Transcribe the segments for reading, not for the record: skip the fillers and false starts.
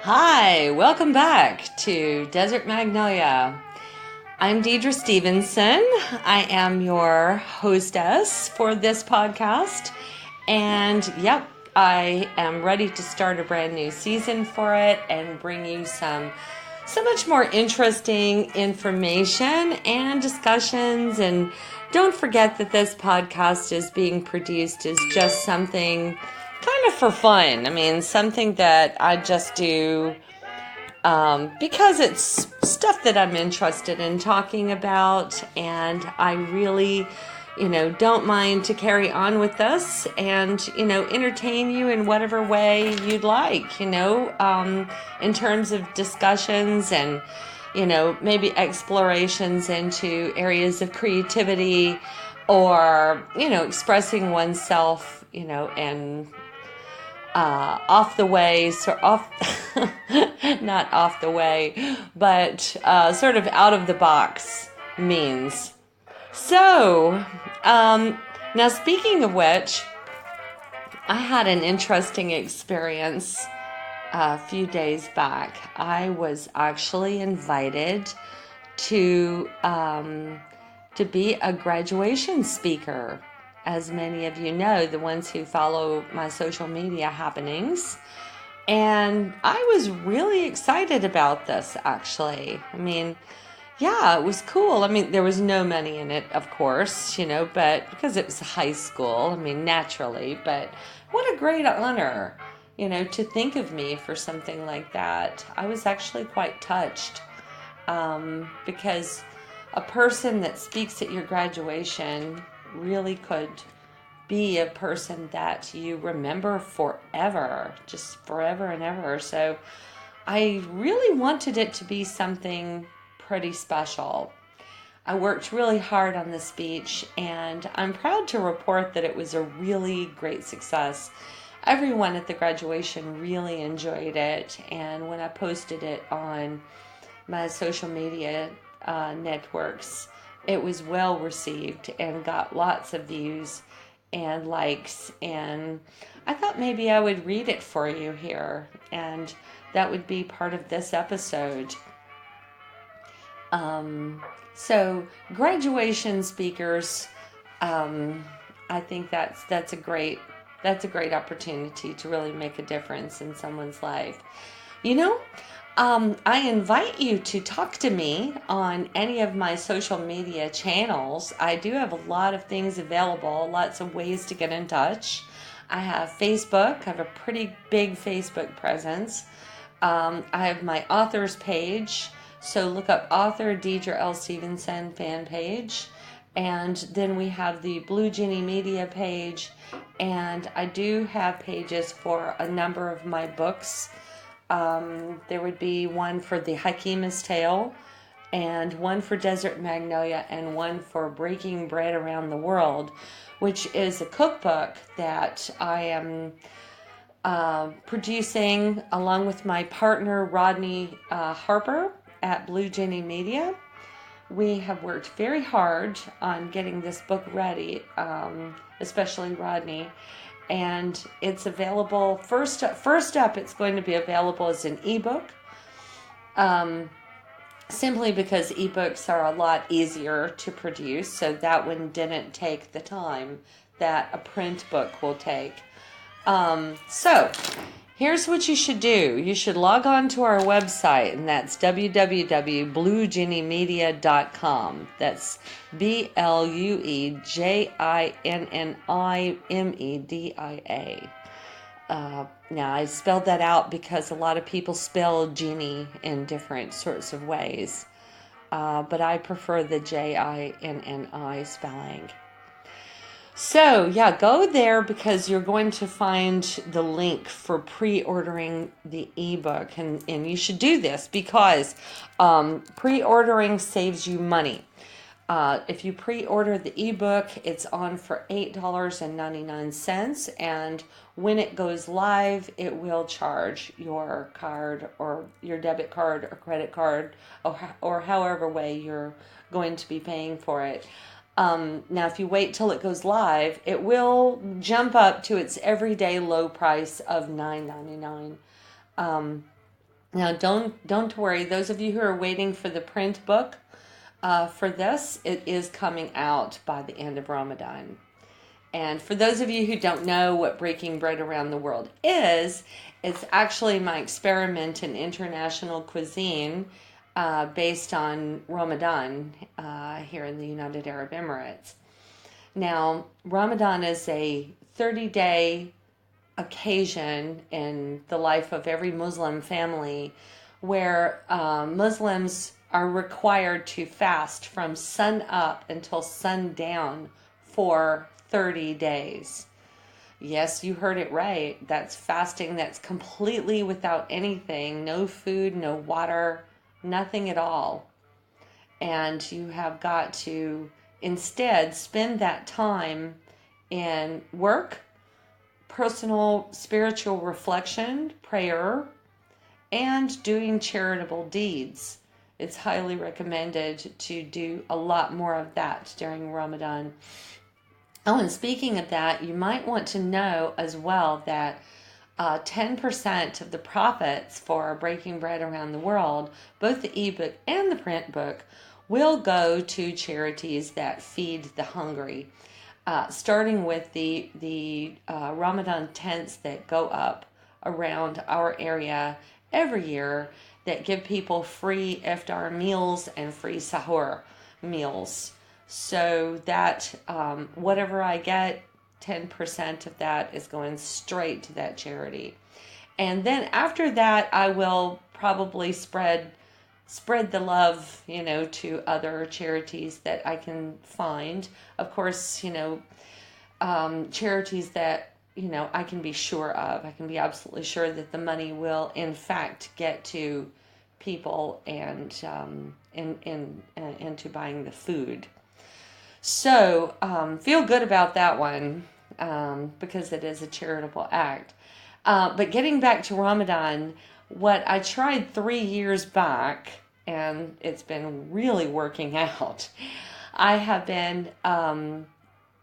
Hi, welcome back to Desert Magnolia. I'm Deidre Stevenson. I am your hostess for this podcast. And yep, I am ready to start a brand new season for it and bring you so much more interesting information and discussions. And don't forget that this podcast is being produced as just something kind of for fun. I mean, something that I just do because it's stuff that I'm interested in talking about, and I really, don't mind to carry on with this and, entertain you in whatever way you'd like, in terms of discussions and, maybe explorations into areas of creativity or, expressing oneself, and off the way, not off the way, but sort of out of the box means. So, now speaking of which, I had an interesting experience a few days back. I was actually invited to be a graduation speaker. As many of you know, the ones who follow my social media happenings. And I was really excited about this, actually. I mean, yeah, it was cool. I mean, there was no money in it, of course, but because it was high school, I mean, naturally, but what a great honor, to think of me for something like that. I was actually quite touched because a person that speaks at your graduation really could be a person that you remember forever, just forever and ever. So I really wanted it to be something pretty special. I worked really hard on the speech, and I'm proud to report that it was a really great success. Everyone at the graduation really enjoyed it, and when I posted it on my social media networks, it was well received and got lots of views and likes, and I thought maybe I would read it for you here, and that would be part of this episode. So graduation speakers, I think that's a great opportunity to really make a difference in someone's life. You know, I invite you to talk to me on any of my social media channels. I do have a lot of things available, lots of ways to get in touch. I have Facebook. I have a pretty big Facebook presence. I have my authors page. So look up author Deidre L. Stevenson fan page. And then we have the Blue Jenny Media page. And I do have pages for a number of my books. There would be one for the Hakima's Tale, and one for Desert Magnolia, and one for Breaking Bread Around the World, which is a cookbook that I am producing along with my partner Rodney Harper at Blue Jenny Media. We have worked very hard on getting this book ready, especially Rodney. And it's available, first up, it's going to be available as an ebook, simply because ebooks are a lot easier to produce, so that one didn't take the time that a print book will take. So here's what you should do. You should log on to our website, and that's www.bluejennymedia.com. That's BLUEJINNIMEDIA. Now, I spelled that out because a lot of people spell Genie in different sorts of ways, but I prefer the JINNI spelling. So, yeah, go there because you're going to find the link for pre-ordering the ebook. And you should do this because pre-ordering saves you money. If you pre-order the ebook, it's on for $8.99. And when it goes live, it will charge your card or your debit card or credit card or however way you're going to be paying for it. Now, if you wait till it goes live, it will jump up to its everyday low price of $9.99. Now, don't worry. Those of you who are waiting for the print book for this, it is coming out by the end of Ramadan. And for those of you who don't know what Breaking Bread Around the World is, it's actually my experiment in international cuisine based on Ramadan here in the United Arab Emirates. Now, Ramadan is a 30-day occasion in the life of every Muslim family where Muslims are required to fast from sun up until sundown for 30 days. Yes, you heard it right. That's fasting that's completely without anything, no food, no water, nothing at all. And you have got to instead spend that time in work, personal spiritual reflection, prayer, and doing charitable deeds. It's highly recommended to do a lot more of that during Ramadan. Oh, and speaking of that, you might want to know as well that 10% of the profits for Breaking Bread Around the World, both the ebook and the print book, will go to charities that feed the hungry. Starting with the Ramadan tents that go up around our area every year that give people free iftar meals and free sahur meals. So that whatever I get, 10% of that is going straight to that charity. And then after that, I will probably spread the love, to other charities that I can find. Of course, charities that, I can be sure of. I can be absolutely sure that the money will, in fact, get to people and into buying the food. So feel good about that one because it is a charitable act. But getting back to Ramadan, what I tried 3 years back, and it's been really working out, I have been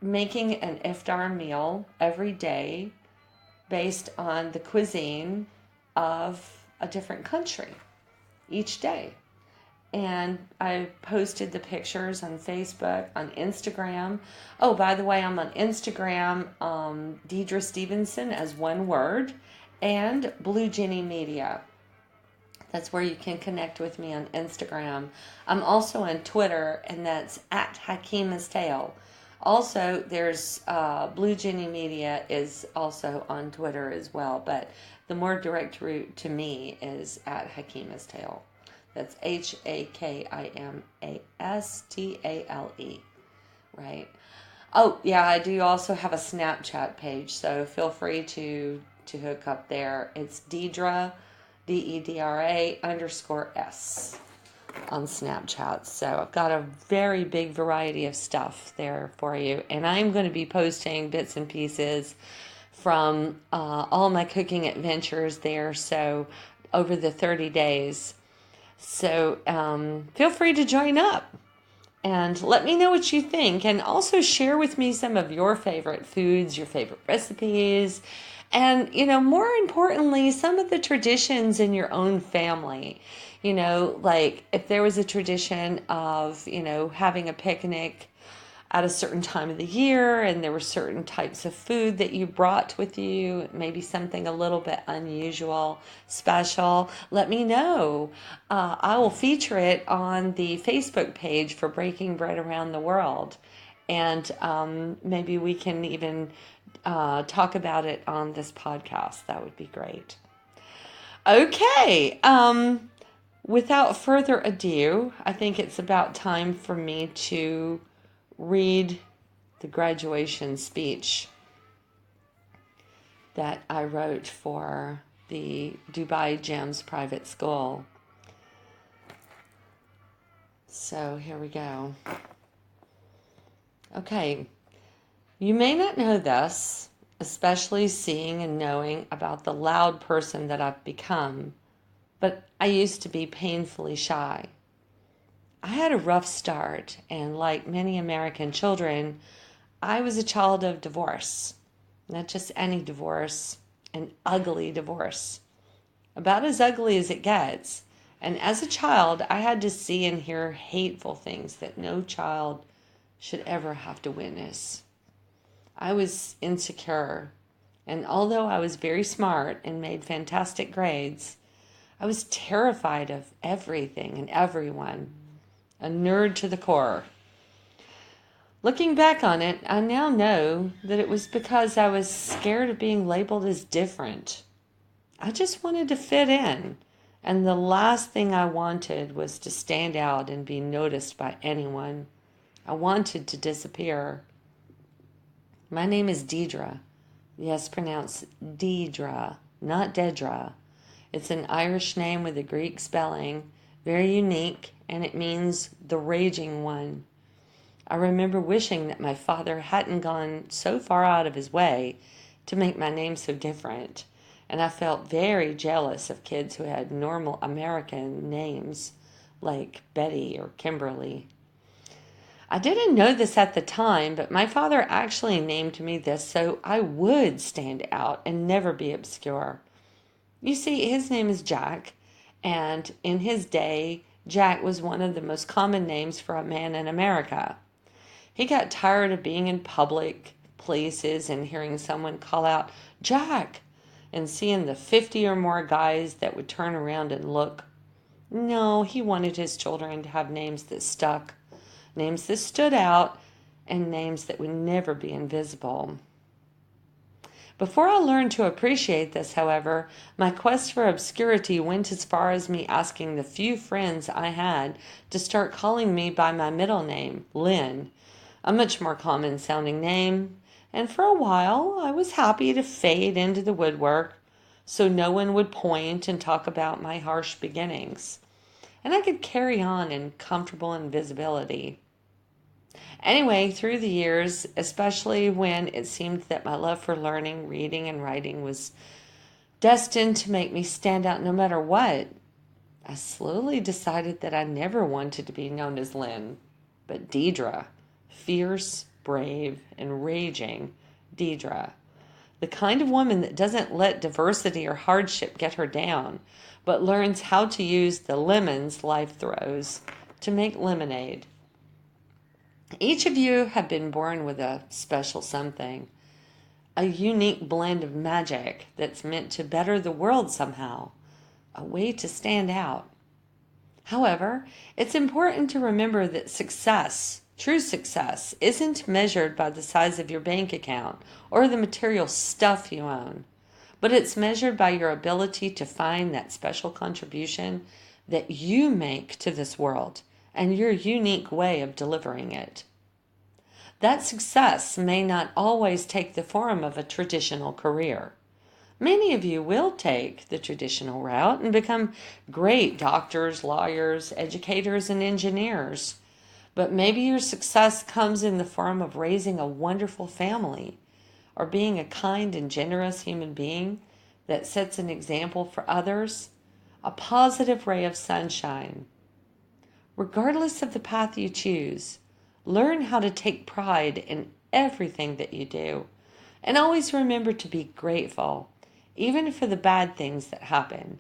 making an iftar meal every day based on the cuisine of a different country each day. And I posted the pictures on Facebook, on Instagram. Oh, by the way, I'm on Instagram, Deidre Stevenson as one word, and Blue Jenny Media. That's where you can connect with me on Instagram. I'm also on Twitter, and that's at Hakima's Tale. Also, there's Blue Jenny Media is also on Twitter as well, but the more direct route to me is at Hakima's Tale. That's HAKIMASTALE, right? Oh, yeah, I do also have a Snapchat page, so feel free to hook up there. It's Deidre, DEDRA_S on Snapchat. So I've got a very big variety of stuff there for you. And I'm going to be posting bits and pieces from all my cooking adventures there. So over the 30 days. So feel free to join up and let me know what you think. And also share with me some of your favorite foods, your favorite recipes, and, more importantly, some of the traditions in your own family. Like if there was a tradition of, having a picnic at a certain time of the year and there were certain types of food that you brought with you, maybe something a little bit unusual, special, let me know. I will feature it on the Facebook page for Breaking Bread Around the World. And maybe we can even talk about it on this podcast. That would be great. Okay. Without further ado, I think it's about time for me to read the graduation speech that I wrote for the Dubai Gems Private School. So here we go. Okay, you may not know this, especially seeing and knowing about the loud person that I've become, but I used to be painfully shy. I had a rough start, and like many American children, I was a child of divorce. Not just any divorce, an ugly divorce. about as ugly as it gets. And as a child, I had to see and hear hateful things that no child should ever have to witness. I was insecure, and although I was very smart and made fantastic grades, I was terrified of everything and everyone, a nerd to the core. Looking back on it, I now know that it was because I was scared of being labeled as different. I just wanted to fit in, and the last thing I wanted was to stand out and be noticed by anyone. I wanted to disappear. My name is Deidre. Yes, pronounced Deidre, not Dedra. It's an Irish name with a Greek spelling, very unique, and it means the raging one. I remember wishing that my father hadn't gone so far out of his way to make my name so different, and I felt very jealous of kids who had normal American names like Betty or Kimberly. I didn't know this at the time, but my father actually named me this so I would stand out and never be obscure. You see, his name is Jack, and in his day, Jack was one of the most common names for a man in America. He got tired of being in public places and hearing someone call out, Jack, and seeing the 50 or more guys that would turn around and look. No, he wanted his children to have names that stuck, names that stood out, and names that would never be invisible. Before I learned to appreciate this, however, my quest for obscurity went as far as me asking the few friends I had to start calling me by my middle name, Lynn, a much more common sounding name, and for a while I was happy to fade into the woodwork so no one would point and talk about my harsh beginnings, and I could carry on in comfortable invisibility. Anyway, through the years, especially when it seemed that my love for learning, reading, and writing was destined to make me stand out no matter what, I slowly decided that I never wanted to be known as Lynn, but Deidre, fierce, brave, and raging Deidre, the kind of woman that doesn't let diversity or hardship get her down, but learns how to use the lemons life throws to make lemonade. Each of you have been born with a special something, a unique blend of magic that's meant to better the world somehow, a way to stand out. However, it's important to remember that success, true success, isn't measured by the size of your bank account or the material stuff you own, but it's measured by your ability to find that special contribution that you make to this world and your unique way of delivering it. That success may not always take the form of a traditional career. Many of you will take the traditional route and become great doctors, lawyers, educators, and engineers. But maybe your success comes in the form of raising a wonderful family or being a kind and generous human being that sets an example for others, a positive ray of sunshine. Regardless of the path you choose, learn how to take pride in everything that you do, and always remember to be grateful, even for the bad things that happen,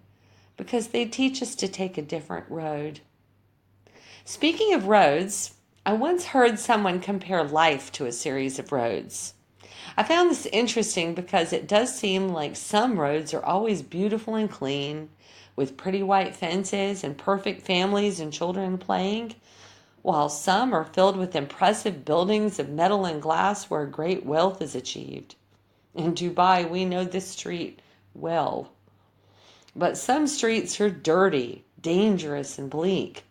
because they teach us to take a different road. Speaking of roads, I once heard someone compare life to a series of roads. I found this interesting because it does seem like some roads are always beautiful and clean, with pretty white fences and perfect families and children playing, while some are filled with impressive buildings of metal and glass where great wealth is achieved. In Dubai, we know this street well. But some streets are dirty, dangerous, and bleak,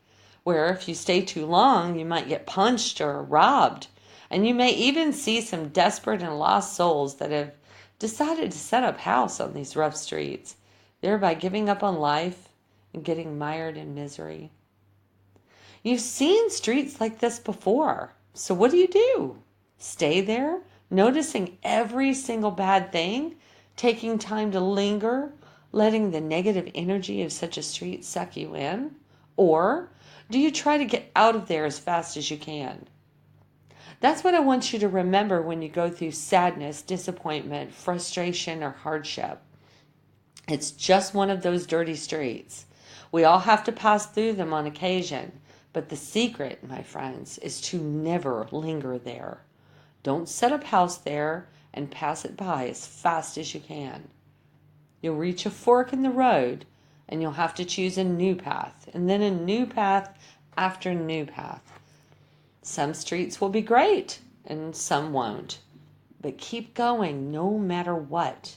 where if you stay too long, you might get punched or robbed. And you may even see some desperate and lost souls that have decided to set up house on these rough streets, thereby giving up on life and getting mired in misery. You've seen streets like this before, so what do? Stay there, noticing every single bad thing, taking time to linger, letting the negative energy of such a street suck you in? Or do you try to get out of there as fast as you can? That's what I want you to remember when you go through sadness, disappointment, frustration, or hardship. It's just one of those dirty streets. We all have to pass through them on occasion, but the secret, my friends, is to never linger there. Don't set up house there and pass it by as fast as you can. You'll reach a fork in the road and you'll have to choose a new path, and then a new path after new path. Some streets will be great and some won't, but keep going no matter what.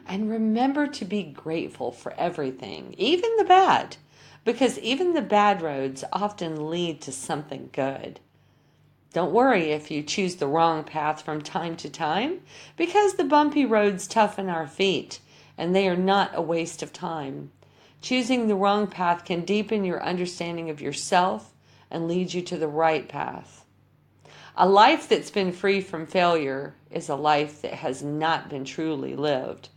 And remember to be grateful for everything, even the bad, because even the bad roads often lead to something good. Don't worry if you choose the wrong path from time to time, because the bumpy roads toughen our feet, and they are not a waste of time. Choosing the wrong path can deepen your understanding of yourself and lead you to the right path. A life that's been free from failure is a life that has not been truly lived.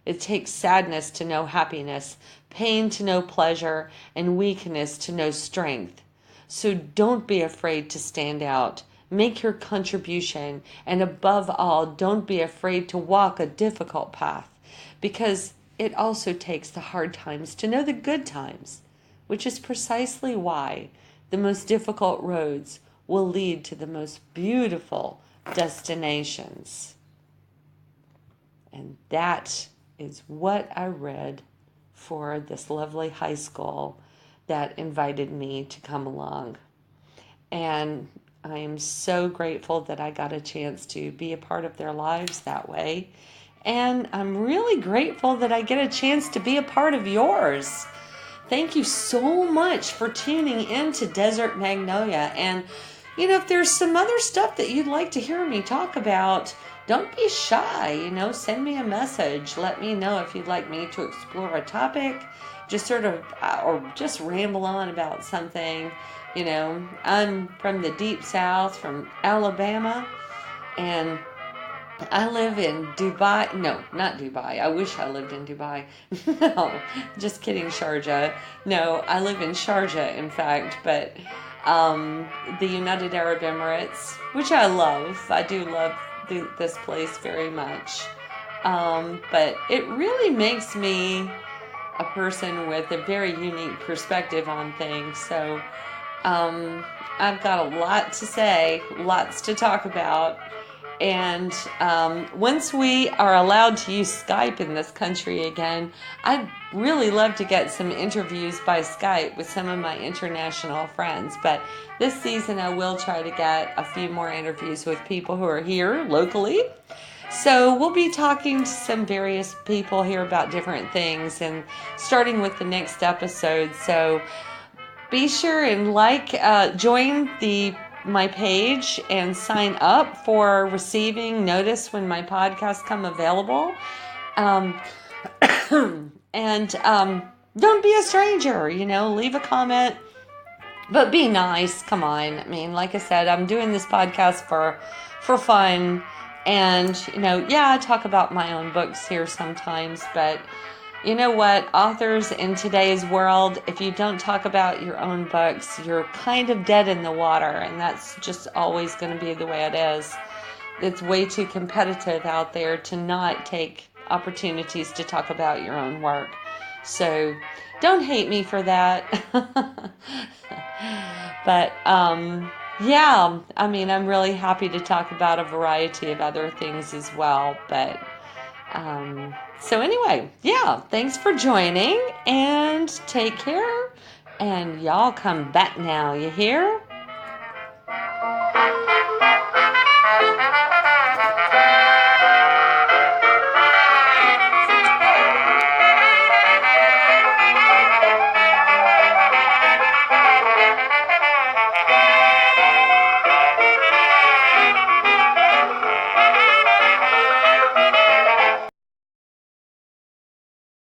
It takes sadness to know happiness, pain to know pleasure, and weakness to know strength. So don't be afraid to stand out. Make your contribution, and above all, don't be afraid to walk a difficult path, because it also takes the hard times to know the good times, which is precisely why the most difficult roads will lead to the most beautiful destinations. And that is what I read for this lovely high school that invited me to come along. And I am so grateful that I got a chance to be a part of their lives that way. And I'm really grateful that I get a chance to be a part of yours. Thank you so much for tuning in to Desert Magnolia. And, if there's some other stuff that you'd like to hear me talk about, don't be shy, send me a message. Let me know if you'd like me to explore a topic, just or just ramble on about something. I'm from the deep south, from Alabama, and I live in Dubai. No, not Dubai. I wish I lived in Dubai. No, just kidding, Sharjah. No, I live in Sharjah, in fact, but the United Arab Emirates, which I love. I do love this place very much. But it really makes me a person with a very unique perspective on things. So I've got a lot to say, lots to talk about. And once we are allowed to use Skype in this country again, I'd really love to get some interviews by Skype with some of my international friends. But this season I will try to get a few more interviews with people who are here locally. So we'll be talking to some various people here about different things, and starting with the next episode. So be sure and join my page and sign up for receiving notice when my podcasts come available. And don't be a stranger, leave a comment, but be nice. Come on. I mean, like I said, I'm doing this podcast for fun. And, I talk about my own books here sometimes, but you know what? Authors in today's world, if you don't talk about your own books, you're kind of dead in the water, and that's just always going to be the way it is. It's way too competitive out there to not take opportunities to talk about your own work. So don't hate me for that. But, I'm really happy to talk about a variety of other things as well. But, so anyway, thanks for joining, and take care, and y'all come back now, you hear?